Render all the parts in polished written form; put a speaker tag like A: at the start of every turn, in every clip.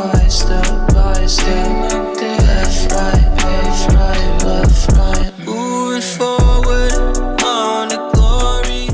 A: by step. Left, right, moving forward on the glory.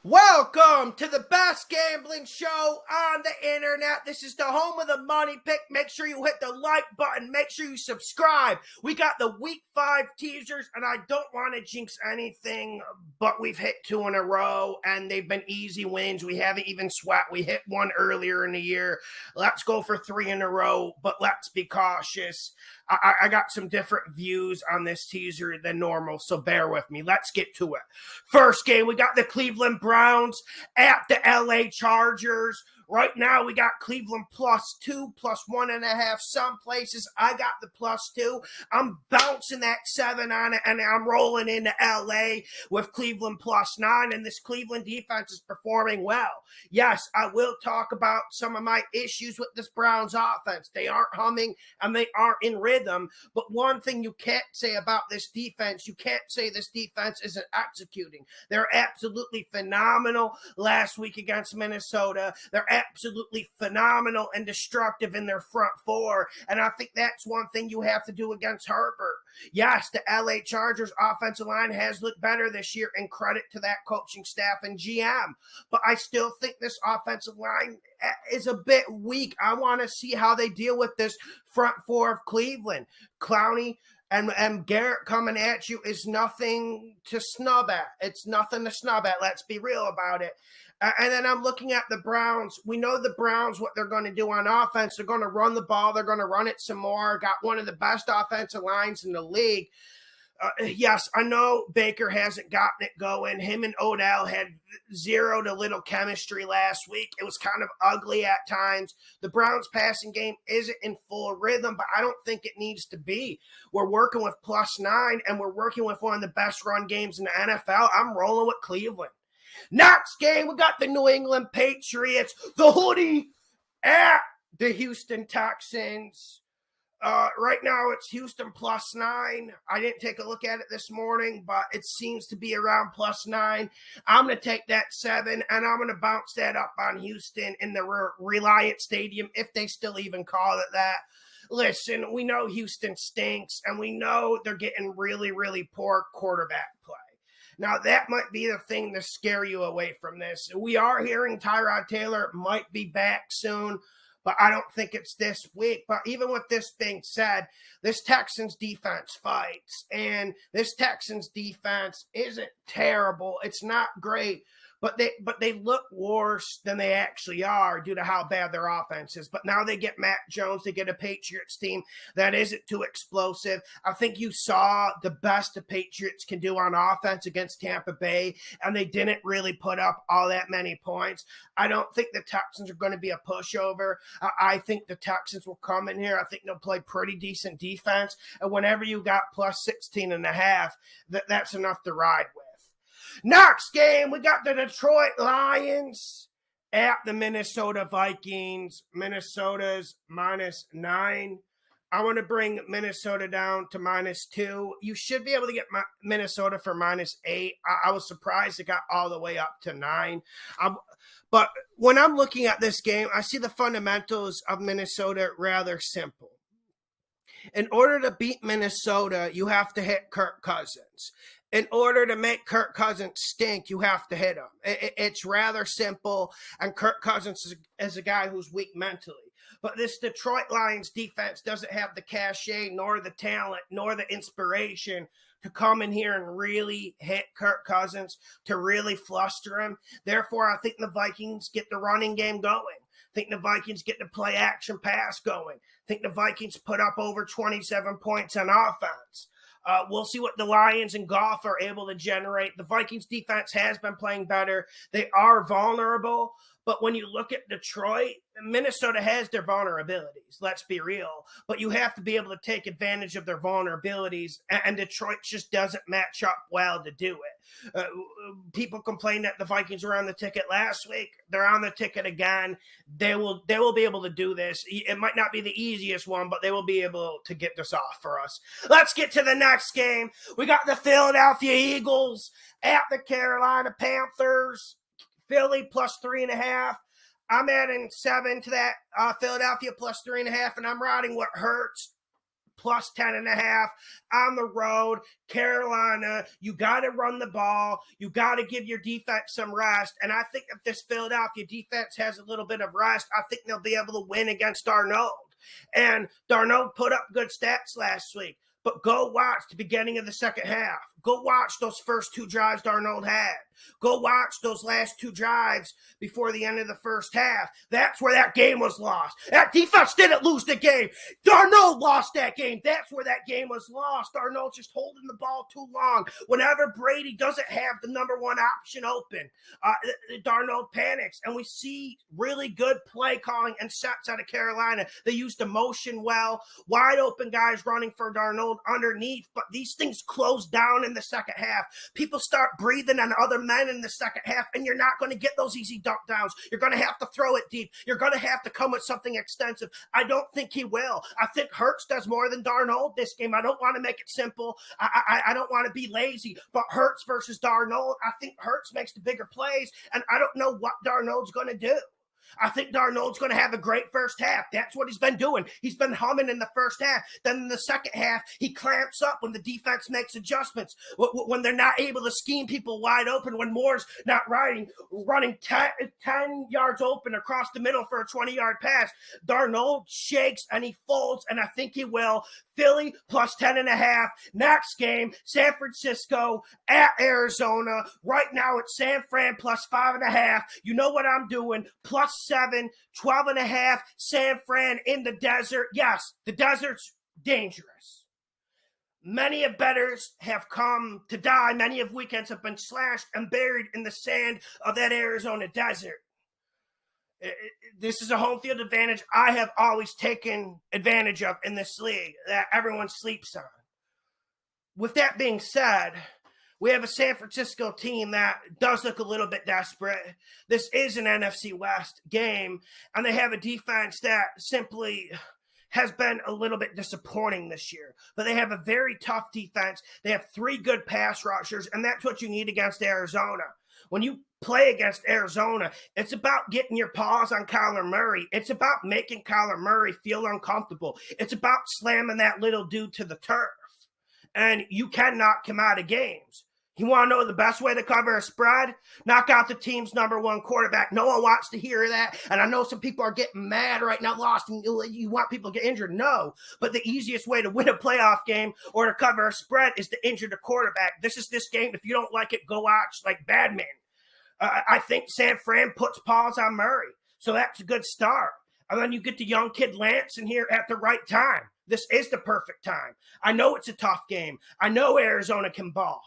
B: Welcome to the best gambling show on the internet. This is the home of the money pick. Make sure you hit the like button. Make sure you subscribe. We got the week 5 teasers, and I don't want to jinx anything, but we've hit 2 in a row, and they've been easy wins. We haven't even sweat. We hit 1 earlier in the year. Let's go for 3 in a row, but let's be cautious. I got some different views on this teaser than normal, so bear with me. Let's get to it. First game, we got the Cleveland Browns at the LA Chargers. Right now, we got Cleveland +2, +1.5. Some places, I got the +2. I'm bouncing that 7 on it, and I'm rolling into LA with Cleveland +9, and this Cleveland defense is performing well. Yes, I will talk about some of my issues with this Browns offense. They aren't humming, and they aren't in rhythm, but one thing you can't say about this defense, you can't say this defense isn't executing. They're absolutely phenomenal last week against Minnesota. They're absolutely phenomenal and destructive in their front four, and I think that's one thing you have to do against Herbert. Yes, the LA Chargers offensive line has looked better this year, and credit to that coaching staff and GM, but I still think this offensive line is a bit weak. I want to see how they deal with this front four of Cleveland. Clowney and Garrett coming at you is nothing to snub at. It's nothing to snub at. Let's be real about it. And then I'm looking at the Browns. We know the Browns, what they're going to do on offense. They're going to run the ball. They're going to run it some more. Got one of the best offensive lines in the league. Yes, I know Baker hasn't gotten it going. Him and Odell had zero to little chemistry last week. It was kind of ugly at times. The Browns passing game isn't in full rhythm, but I don't think it needs to be. We're working with +9, and we're working with one of the best run games in the NFL. I'm rolling with Cleveland. Next game, we got the New England Patriots, the hoodie, at the Houston Texans. Right now, it's Houston +9. I didn't take a look at it this morning, but it seems to be around +9. I'm going to take that 7, and I'm going to bounce that up on Houston in the Reliant Stadium, if they still even call it that. Listen, we know Houston stinks, and we know they're getting really, really poor quarterback play. Now, that might be the thing to scare you away from this. We are hearing Tyrod Taylor might be back soon, but I don't think it's this week. But even with this being said, this Texans defense fights, and this Texans defense isn't terrible. It's not great, but they look worse than they actually are due to how bad their offense is. But now they get Matt Jones. They get a Patriots team that isn't too explosive. I think you saw the best the Patriots can do on offense against Tampa Bay, and they didn't really put up all that many points. I don't think the Texans are going to be a pushover. I think the Texans will come in here. I think they'll play pretty decent defense. And whenever you got +16.5, that's enough to ride with. Next game, we got the Detroit Lions at the Minnesota Vikings. Minnesota's -9. I want to bring Minnesota down to -2. You should be able to get Minnesota for -8. I was surprised it got all the way up to 9. But when I'm looking at this game, I see the fundamentals of Minnesota rather simple. In order to beat Minnesota, you have to hit Kirk Cousins. In order to make Kirk Cousins stink, you have to hit him. It's rather simple, and Kirk Cousins is a guy who's weak mentally. But this Detroit Lions defense doesn't have the cachet, nor the talent, nor the inspiration to come in here and really hit Kirk Cousins, to really fluster him. Therefore, I think the Vikings get the running game going. I think the Vikings get the play action pass going. I think the Vikings put up over 27 points on offense. We'll see what the Lions and Goff are able to generate. The Vikings defense has been playing better. They are vulnerable, but when you look at Detroit, Minnesota has their vulnerabilities. Let's be real. But you have to be able to take advantage of their vulnerabilities, and Detroit just doesn't match up well to do it. People complain that the Vikings were on the ticket last week. They're on the ticket again. They will be able to do this. It might not be the easiest one, but they will be able to get this off for us. Let's get to the next game. We got the Philadelphia Eagles at the Carolina Panthers. Philly +3.5. I'm adding 7 to that. Philadelphia plus 3.5, and I'm riding what hurts plus 10.5 on the road. Carolina, you got to run the ball. You got to give your defense some rest. And I think if this Philadelphia defense has a little bit of rest, I think they'll be able to win against Darnold. And Darnold put up good stats last week. But go watch the beginning of the second half. Go watch those first 2 drives Darnold had. Go watch those last 2 drives before the end of the first half. That's where that game was lost. That defense didn't lose the game. Darnold lost that game. That's where that game was lost. Darnold's just holding the ball too long. Whenever Brady doesn't have the number 1 option open, Darnold panics. And we see really good play calling and sets out of Carolina. They used the motion well. Wide open guys running for Darnold underneath, but these things close down in the second half. People start breathing on other men in the second half, and you're not going to get those easy dump downs. You're going to have to throw it deep. You're going to have to come with something extensive. I don't think he will. I think Hurts does more than Darnold this game. I don't want to make it simple. I don't want to be lazy, but Hurts versus Darnold, I think Hurts makes the bigger plays, and I don't know what Darnold's going to do. I think Darnold's going to have a great first half. That's what he's been doing. He's been humming in the first half. Then in the second half, he clamps up when the defense makes adjustments, when they're not able to scheme people wide open, when Moore's not running 10 yards open across the middle for a 20-yard pass. Darnold shakes and he folds, and I think he will. Philly plus 10.5. Next game, San Francisco at Arizona. Right now it's San Fran plus 5.5. You know what I'm doing. Plus 7, 12.5. San Fran in the desert. Yes, the desert's dangerous. Many of bettors have come to die. Many of weekends have been slashed and buried in the sand of that Arizona desert. This is a home field advantage I have always taken advantage of in this league that everyone sleeps on. With that being said, we have a San Francisco team that does look a little bit desperate. This is an NFC West game, and they have a defense that simply has been a little bit disappointing this year. But they have a very tough defense. They have 3 good pass rushers, and that's what you need against Arizona. When you play against Arizona, it's about getting your paws on Kyler Murray. It's about making Kyler Murray feel uncomfortable. It's about slamming that little dude to the turf. And you can knock him out of games. You want to know the best way to cover a spread? Knock out the team's number 1 quarterback. No one wants to hear that. And I know some people are getting mad right now, Lawson. You want people to get injured? No. But the easiest way to win a playoff game or to cover a spread is to injure the quarterback. This is this game. If you don't like it, go watch like Badman. I think San Fran puts paws on Murray. So that's a good start. And then you get the young kid Lance in here at the right time. This is the perfect time. I know it's a tough game. I know Arizona can ball.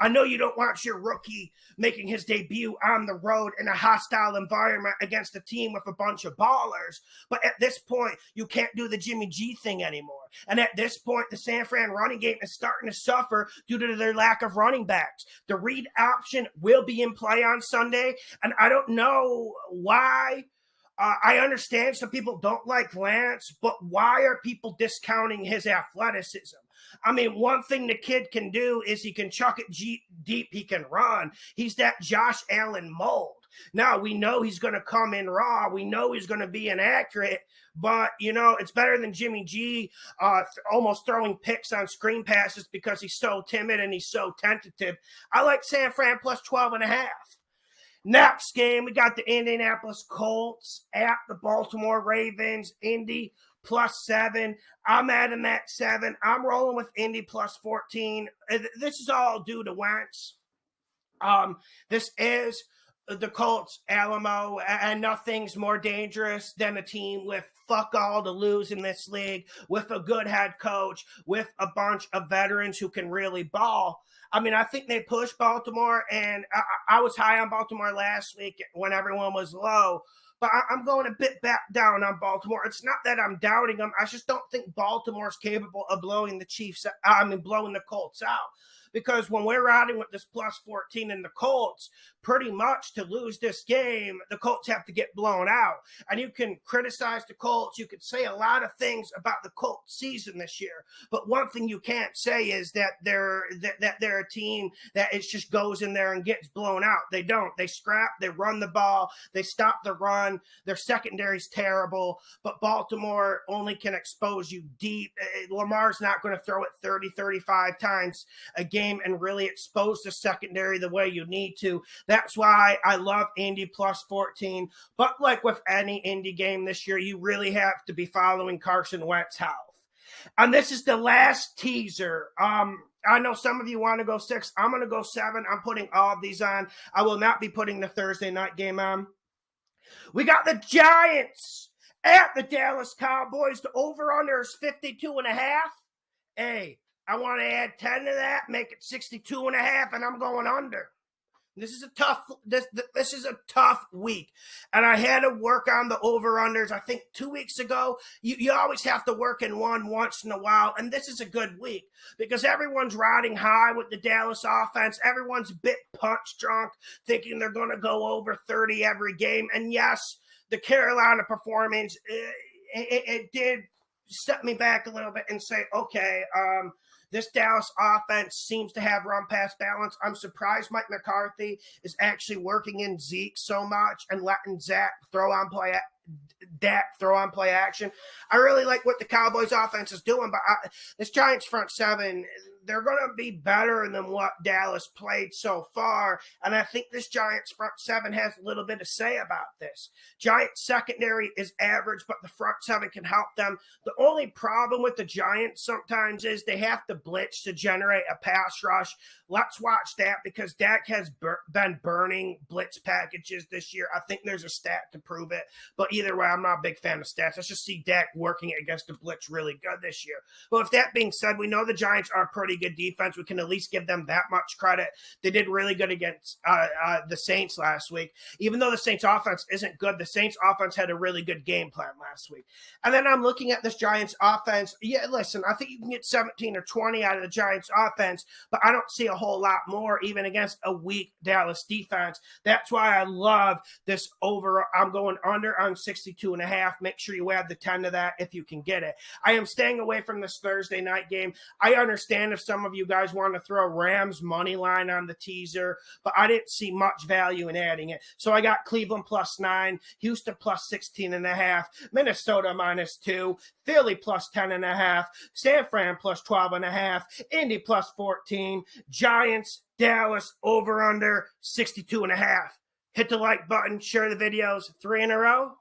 B: I know you don't want your rookie making his debut on the road in a hostile environment against a team with a bunch of ballers. But at this point, you can't do the Jimmy G thing anymore. And at this point, the San Fran running game is starting to suffer due to their lack of running backs. The read option will be in play on Sunday, and I don't know why. I understand some people don't like Lance, but why are people discounting his athleticism? I mean, one thing the kid can do is he can chuck it deep, he can run. He's that Josh Allen mold. Now, we know he's going to come in raw. We know he's going to be inaccurate, but, you know, it's better than Jimmy G almost throwing picks on screen passes because he's so timid and he's so tentative. I like San Fran plus 12.5. Next game, we got the Indianapolis Colts at the Baltimore Ravens. Indy plus 7. I'm adding that 7. I'm rolling with Indy plus 14. This is all due to Wentz. This is the Colts Alamo, and nothing's more dangerous than a team with fuck all to lose in this league, with a good head coach, with a bunch of veterans who can really ball. I mean, I think they pushed Baltimore, and I was high on Baltimore last week when everyone was low, but I'm going a bit back down on Baltimore. It's not that I'm doubting them. I just don't think Baltimore's capable of blowing the Colts out. because when we're riding with this plus 14 in the Colts, pretty much to lose this game, the Colts have to get blown out. And you can criticize the Colts. You could say a lot of things about the Colts season this year. But one thing you can't say is that they're a team that it just goes in there and gets blown out. They don't. They scrap. They run the ball. They stop the run. Their secondary's terrible. But Baltimore only can expose you deep. Lamar's not going to throw it 30, 35 times a game and really expose the secondary the way you need to. That's why I love Indy plus 14. But like with any Indy game this year, you really have to be following Carson Wentz's health. And this is the last teaser. I know some of you want to go 6. I'm going to go 7. I'm putting all of these on. I will not be putting the Thursday night game on. We got the Giants at the Dallas Cowboys. The over-under is 52.5. Hey, I want to add 10 to that, make it 62.5, and I'm going under. This is a tough week, and I had to work on the over-unders. I think 2 weeks ago, you always have to work in one once in a while, and this is a good week because everyone's riding high with the Dallas offense. Everyone's a bit punch drunk, thinking they're going to go over 30 every game, and yes, the Carolina performance, it did set me back a little bit and say, okay, this Dallas offense seems to have run-pass balance. I'm surprised Mike McCarthy is actually working in Zeke so much and letting Dak throw on play action. I really like what the Cowboys offense is doing, but this Giants front seven, they're going to be better than what Dallas played so far, and I think this Giants front seven has a little bit to say about this. Giants secondary is average, but the front seven can help them. The only problem with the Giants sometimes is they have to blitz to generate a pass rush. Let's watch that because Dak has been burning blitz packages this year. I think there's a stat to prove it, but either way, I'm not a big fan of stats. Let's just see Dak working against the blitz really good this year. Well, with that being said, we know the Giants are pretty good defense. We can at least give them that much credit. They did really good against the Saints last week. Even though the Saints offense isn't good, the Saints offense had a really good game plan last week. And then I'm looking at this Giants offense. Yeah, listen, I think you can get 17 or 20 out of the Giants offense, but I don't see a whole lot more even against a weak Dallas defense. That's why I love this over. I'm going under on 62.5. Make sure you add the 10 to that if you can get it. I am staying away from this Thursday night game. I understand if some of you guys want to throw Rams money line on the teaser, but I didn't see much value in adding it. So I got Cleveland plus 9, Houston plus 16.5, Minnesota minus 2, Philly plus 10.5, San Fran plus 12.5, Indy plus 14, Giants, Dallas over under 62.5. Hit the like button, share the videos 3 in a row.